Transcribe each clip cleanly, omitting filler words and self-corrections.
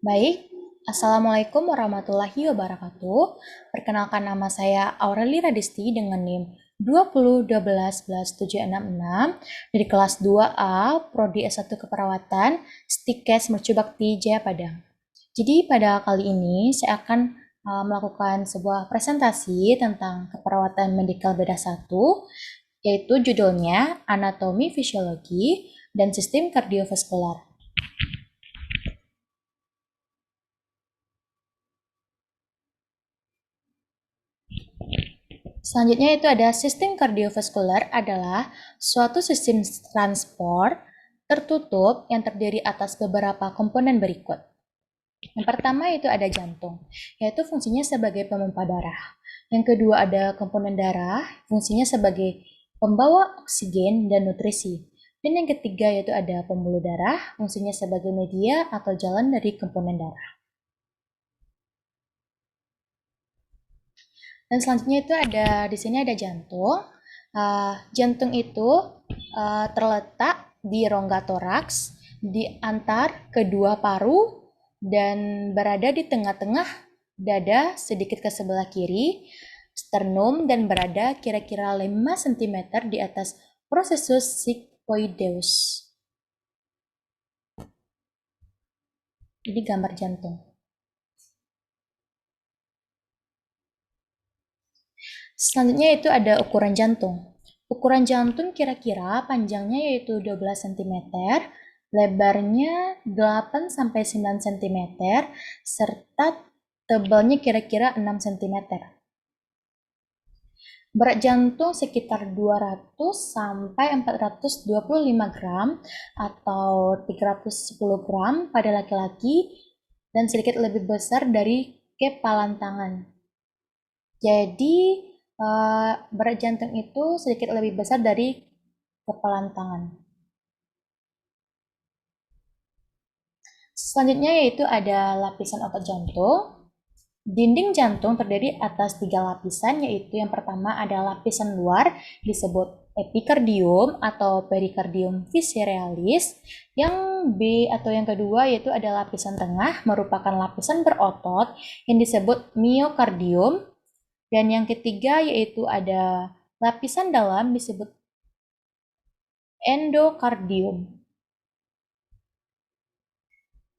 Baik, Assalamualaikum warahmatullahi wabarakatuh. Perkenalkan nama saya Aureli Radisti dengan NIM 2012111766 dari kelas 2A Prodi S1 Keperawatan Stikes Mercubakti Jaya Padang. Jadi pada kali ini saya akan melakukan sebuah presentasi tentang keperawatan medikal bedah 1, yaitu judulnya Anatomi Fisiologi dan Sistem Kardiovaskular. Selanjutnya itu ada sistem kardiovaskular adalah suatu sistem transport tertutup yang terdiri atas beberapa komponen berikut. Yang pertama itu ada jantung, yaitu fungsinya sebagai pemompa darah. Yang kedua ada komponen darah, fungsinya sebagai pembawa oksigen dan nutrisi. Dan yang ketiga yaitu ada pembuluh darah, fungsinya sebagai media atau jalan dari komponen darah. Dan selanjutnya itu ada di sini ada jantung. Jantung itu terletak di rongga toraks di antar kedua paru dan berada di tengah-tengah dada sedikit ke sebelah kiri, sternum, dan berada kira-kira 5 cm di atas processus sigmoideus. Ini gambar jantung. Selanjutnya itu ada ukuran jantung. Ukuran jantung kira-kira panjangnya yaitu 12 cm, lebarnya 8-9 cm, serta tebalnya kira-kira 6 cm. Berat jantung sekitar 200-425 gram atau 310 gram pada laki-laki dan sedikit lebih besar dari kepalan tangan. Jadi berat jantung itu sedikit lebih besar dari kepalan tangan. Selanjutnya yaitu ada lapisan otot jantung. Dinding jantung terdiri atas 3 lapisan, yaitu yang pertama ada lapisan luar disebut epikardium atau perikardium visceralis. Yang B atau yang kedua yaitu ada lapisan tengah merupakan lapisan berotot yang disebut miokardium. Dan yang ketiga yaitu ada lapisan dalam disebut endokardium.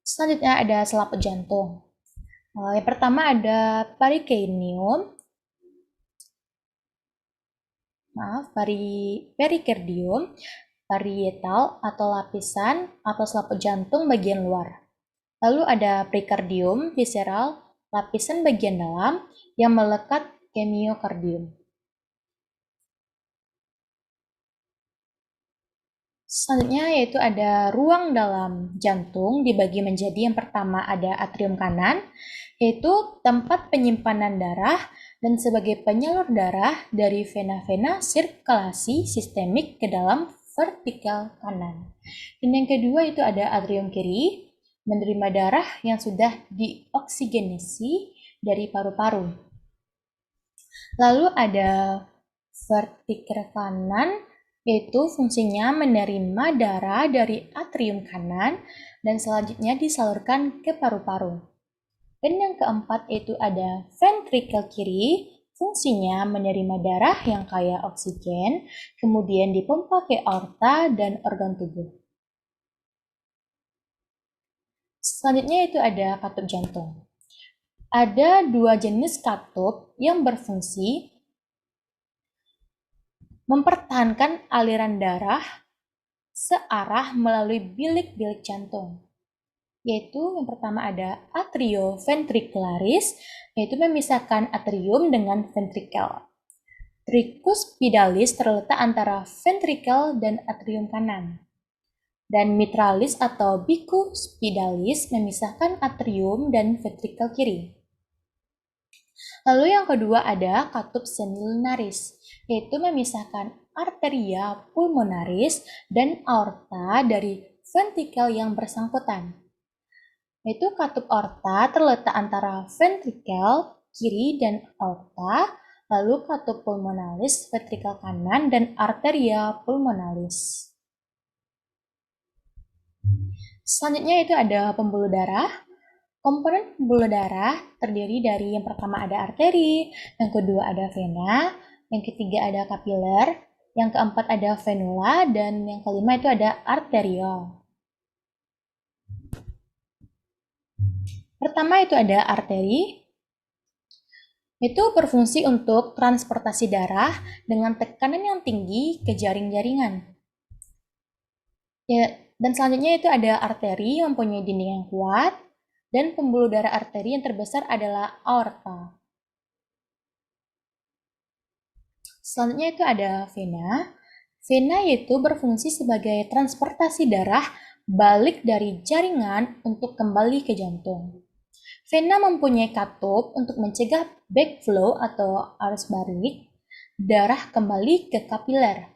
Selanjutnya ada selaput jantung. Yang pertama ada perikardium, parietal atau lapisan atau selaput jantung bagian luar. Lalu ada perikardium visceral, lapisan bagian dalam yang melekat ke miokardium. Selanjutnya yaitu ada ruang dalam jantung dibagi menjadi yang pertama ada atrium kanan, yaitu tempat penyimpanan darah dan sebagai penyalur darah dari vena-vena sirkulasi sistemik ke dalam vertikal kanan. Dan yang kedua itu ada atrium kiri, menerima darah yang sudah dioksigenasi dari paru-paru. Lalu ada vertikal kanan, yaitu fungsinya menerima darah dari atrium kanan dan selanjutnya disalurkan ke paru-paru. Dan yang keempat itu ada ventrikel kiri, fungsinya menerima darah yang kaya oksigen, kemudian dipompa ke aorta dan organ tubuh. Selanjutnya itu ada katup jantung. Ada 2 jenis katup yang berfungsi mempertahankan aliran darah searah melalui bilik-bilik jantung. Yaitu yang pertama ada atrioventricularis, yaitu memisahkan atrium dengan ventrikel. Tricuspidalis terletak antara ventrikel dan atrium kanan. Dan mitralis atau bicuspidalis memisahkan atrium dan ventrikel kiri. Lalu yang kedua ada katup semilunaris, yaitu memisahkan arteria pulmonaris dan aorta dari ventrikel yang bersangkutan. Yaitu katup aorta terletak antara ventrikel kiri dan aorta, lalu katup pulmonalis ventrikel kanan dan arteria pulmonalis. Selanjutnya itu ada pembuluh darah. Komponen pembuluh darah terdiri dari yang pertama ada arteri, yang kedua ada vena, yang ketiga ada kapiler, yang keempat ada venula, dan yang kelima itu ada arteriol. Pertama itu ada arteri, itu berfungsi untuk transportasi darah dengan tekanan yang tinggi ke jaring-jaringan. Ya, dan selanjutnya itu ada arteri yang mempunyai dinding yang kuat, dan pembuluh darah arteri yang terbesar adalah aorta. Selanjutnya itu ada vena. Vena yaitu berfungsi sebagai transportasi darah balik dari jaringan untuk kembali ke jantung. Vena mempunyai katup untuk mencegah backflow atau arus balik darah kembali ke kapiler.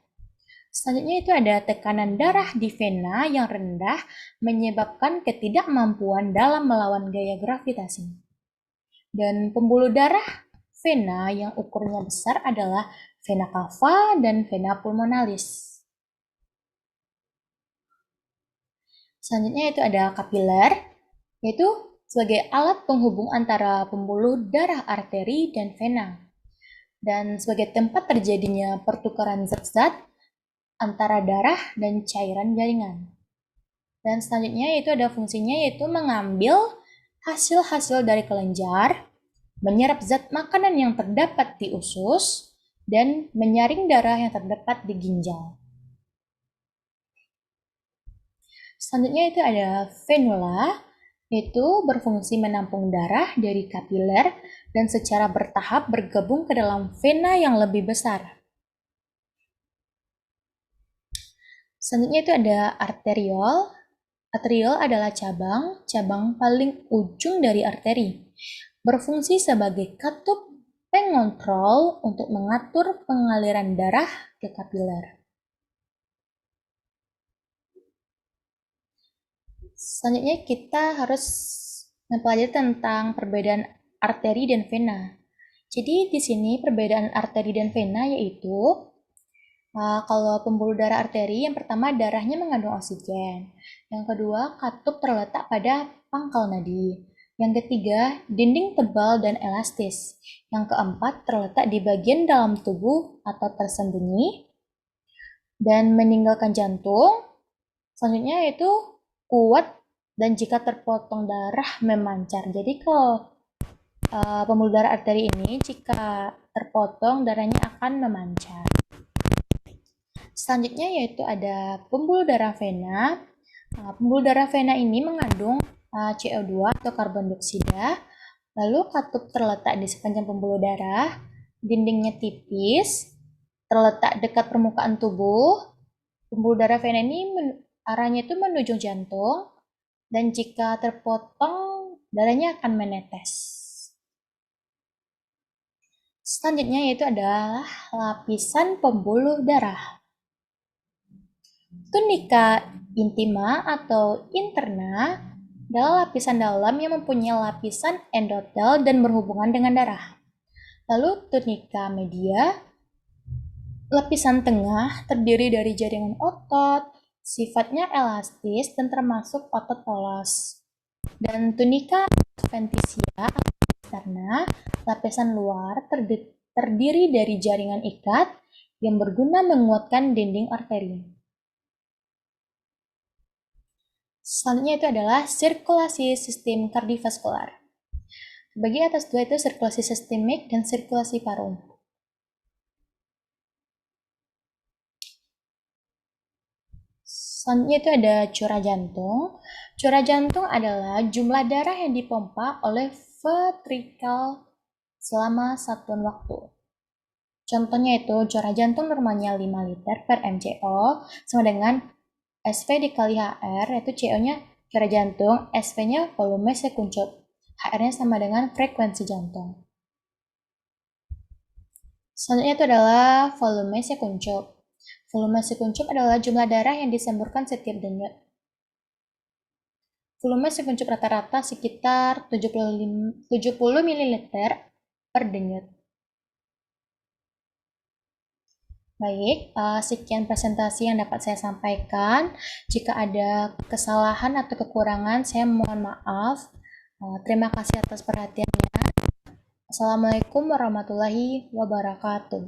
Selanjutnya itu ada tekanan darah di vena yang rendah menyebabkan ketidakmampuan dalam melawan gaya gravitasi. Dan pembuluh darah vena yang ukurnya besar adalah vena cava dan vena pulmonalis. Selanjutnya itu ada kapiler, yaitu sebagai alat penghubung antara pembuluh darah arteri dan vena, dan sebagai tempat terjadinya pertukaran zat-zat antara darah dan cairan jaringan. Dan selanjutnya itu ada fungsinya yaitu mengambil hasil-hasil dari kelenjar, menyerap zat makanan yang terdapat di usus, dan menyaring darah yang terdapat di ginjal. Selanjutnya itu ada venula, yaitu berfungsi menampung darah dari kapiler dan secara bertahap bergabung ke dalam vena yang lebih besar. Selanjutnya itu ada arteriol. Arteriol adalah cabang paling ujung dari arteri. Berfungsi sebagai katup pengontrol untuk mengatur pengaliran darah ke kapiler. Selanjutnya kita harus mempelajari tentang perbedaan arteri dan vena. Jadi di sini perbedaan arteri dan vena yaitu kalau pembuluh darah arteri yang pertama darahnya mengandung oksigen. Yang kedua katup terletak pada pangkal nadi. Yang ketiga dinding tebal dan elastis. Yang keempat terletak di bagian dalam tubuh atau tersembunyi dan meninggalkan jantung. Selanjutnya yaitu kuat dan jika terpotong darah memancar. Jadi kalau pembuluh darah arteri ini jika terpotong darahnya akan memancar. Selanjutnya yaitu ada pembuluh darah vena. Pembuluh darah vena ini mengandung CO2 atau karbon dioksida. Lalu katup terletak di sepanjang pembuluh darah, dindingnya tipis, terletak dekat permukaan tubuh. Pembuluh darah vena ini arahnya itu menuju jantung, dan jika terpotong darahnya akan menetes. Selanjutnya yaitu adalah lapisan pembuluh darah. Tunika intima atau interna adalah lapisan dalam yang mempunyai lapisan endotel dan berhubungan dengan darah. Lalu tunika media, lapisan tengah terdiri dari jaringan otot, sifatnya elastis dan termasuk otot polos. Dan tunika adventitia karena lapisan luar terdiri dari jaringan ikat yang berguna menguatkan dinding arteri. Selanjutnya itu adalah sirkulasi sistem kardiovaskular. Bagi atas dua itu sirkulasi sistemik dan sirkulasi paru. Selanjutnya itu ada curah jantung. Curah jantung adalah jumlah darah yang dipompa oleh ventrikel selama satuan waktu. Contohnya itu curah jantung normalnya 5 liter per mCO sama dengan SV dikali HR, yaitu CO-nya curah jantung, SV-nya volume sekuncup. HR-nya sama dengan frekuensi jantung. Selanjutnya itu adalah volume sekuncup. Volume sekuncup adalah jumlah darah yang disemburkan setiap denyut. Volume sekuncup rata-rata sekitar 70 ml per denyut. Baik, sekian presentasi yang dapat saya sampaikan. Jika ada kesalahan atau kekurangan, saya mohon maaf. Terima kasih atas perhatiannya. Assalamualaikum warahmatullahi wabarakatuh.